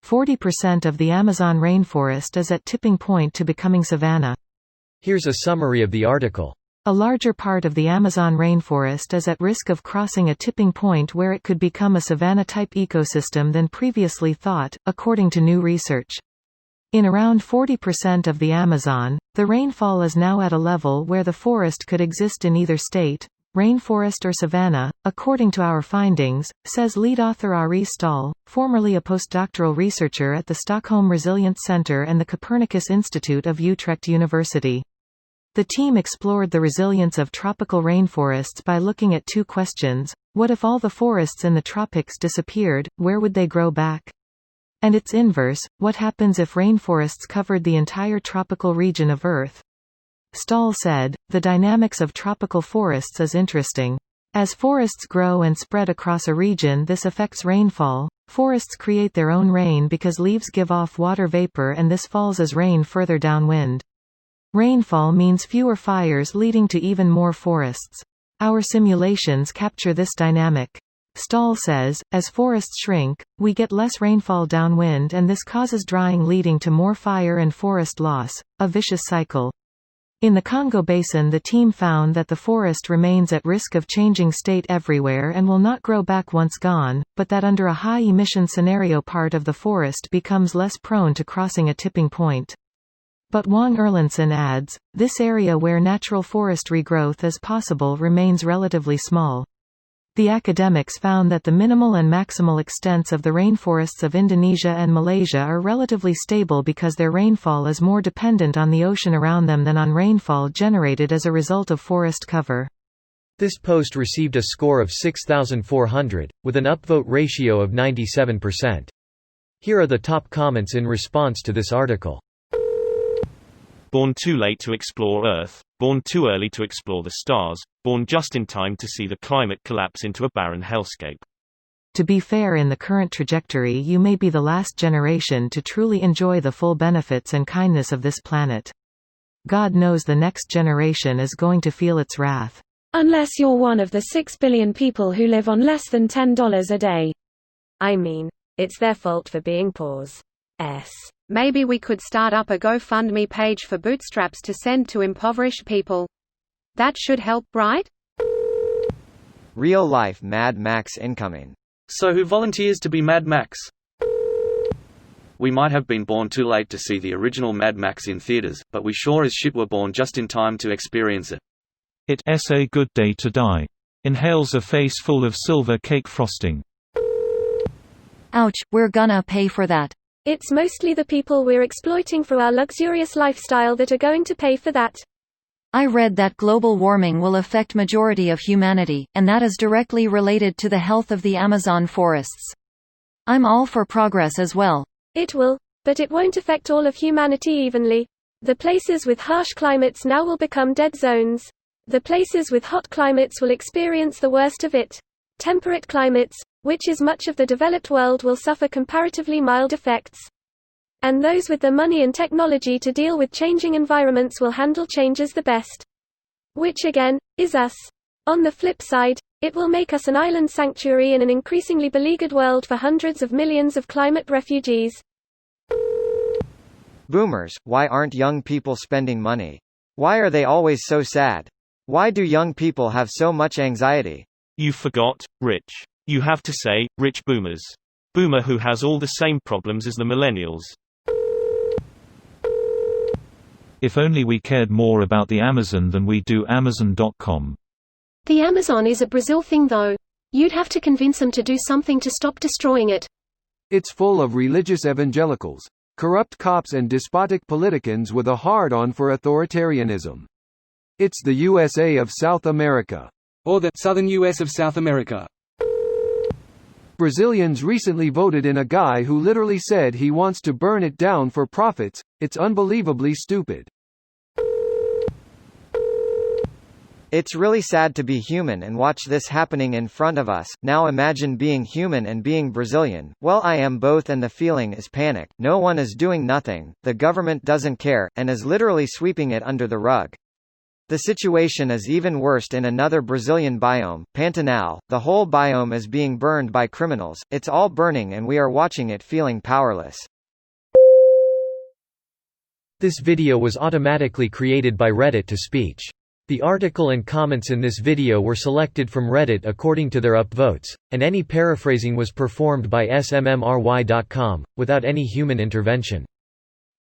40% of the Amazon rainforest is at tipping point to becoming savanna. Here's a summary of the article. A larger part of the Amazon rainforest is at risk of crossing a tipping point where it could become a savanna-type ecosystem than previously thought, according to new research. In around 40% of the Amazon, the rainfall is now at a level where the forest could exist in either state, rainforest or savanna, according to our findings, says lead author Ari Stahl, formerly a postdoctoral researcher at the Stockholm Resilience Centre and the Copernicus Institute of Utrecht University. The team explored the resilience of tropical rainforests by looking at two questions: what if all the forests in the tropics disappeared, where would they grow back? And its inverse, what happens if rainforests covered the entire tropical region of Earth? Stahl said, the dynamics of tropical forests is interesting. As forests grow and spread across a region, this affects rainfall. Forests create their own rain because leaves give off water vapor and this falls as rain further downwind. Rainfall means fewer fires leading to even more forests. Our simulations capture this dynamic. Stahl says, as forests shrink, we get less rainfall downwind and this causes drying leading to more fire and forest loss, a vicious cycle. In the Congo Basin, the team found that the forest remains at risk of changing state everywhere and will not grow back once gone, but that under a high-emission scenario part of the forest becomes less prone to crossing a tipping point. But Wang Erlandson adds, this area where natural forest regrowth is possible remains relatively small. The academics found that the minimal and maximal extents of the rainforests of Indonesia and Malaysia are relatively stable because their rainfall is more dependent on the ocean around them than on rainfall generated as a result of forest cover. This post received a score of 6,400, with an upvote ratio of 97%. Here are the top comments in response to this article. Born too late to explore Earth, born too early to explore the stars, born just in time to see the climate collapse into a barren hellscape. To be fair, in the current trajectory you may be the last generation to truly enjoy the full benefits and kindness of this planet. God knows the next generation is going to feel its wrath. Unless you're one of the 6 billion people who live on less than $10 a day. I mean, it's their fault for being poor. Maybe we could start up a GoFundMe page for bootstraps to send to impoverished people. That should help, right? Real-life Mad Max incoming. So who volunteers to be Mad Max? We might have been born too late to see the original Mad Max in theaters, but we sure as shit were born just in time to experience it. It's a good day to die. Inhales a face full of silver cake frosting. Ouch, we're gonna pay for that. It's mostly the people we're exploiting for our luxurious lifestyle that are going to pay for that. I read that global warming will affect majority of humanity, and that is directly related to the health of the Amazon forests. I'm all for progress as well. It will, but it won't affect all of humanity evenly. The places with harsh climates now will become dead zones. The places with hot climates will experience the worst of it. Temperate climates, which is much of the developed world, will suffer comparatively mild effects. And those with the money and technology to deal with changing environments will handle changes the best. Which again, is us. On the flip side, it will make us an island sanctuary in an increasingly beleaguered world for hundreds of millions of climate refugees. Boomers, why aren't young people spending money? Why are they always so sad? Why do young people have so much anxiety? You forgot, rich. You have to say, rich boomers. Boomer who has all the same problems as the millennials. If only we cared more about the Amazon than we do Amazon.com. The Amazon is a Brazil thing though. You'd have to convince them to do something to stop destroying it. It's full of religious evangelicals, corrupt cops and despotic politicians with a hard-on for authoritarianism. It's the USA of South America. Or the southern US of South America. Brazilians recently voted in a guy who literally said he wants to burn it down for profits. It's unbelievably stupid. It's really sad to be human and watch this happening in front of us. Now imagine being human and being Brazilian. Well, I am both, and the feeling is panic. No one is doing nothing, the government doesn't care, and is literally sweeping it under the rug. The situation is even worse in another Brazilian biome, Pantanal. The whole biome is being burned by criminals, it's all burning and we are watching it feeling powerless. This video was automatically created by Reddit to speech. The article and comments in this video were selected from Reddit according to their upvotes, and any paraphrasing was performed by smmry.com, without any human intervention.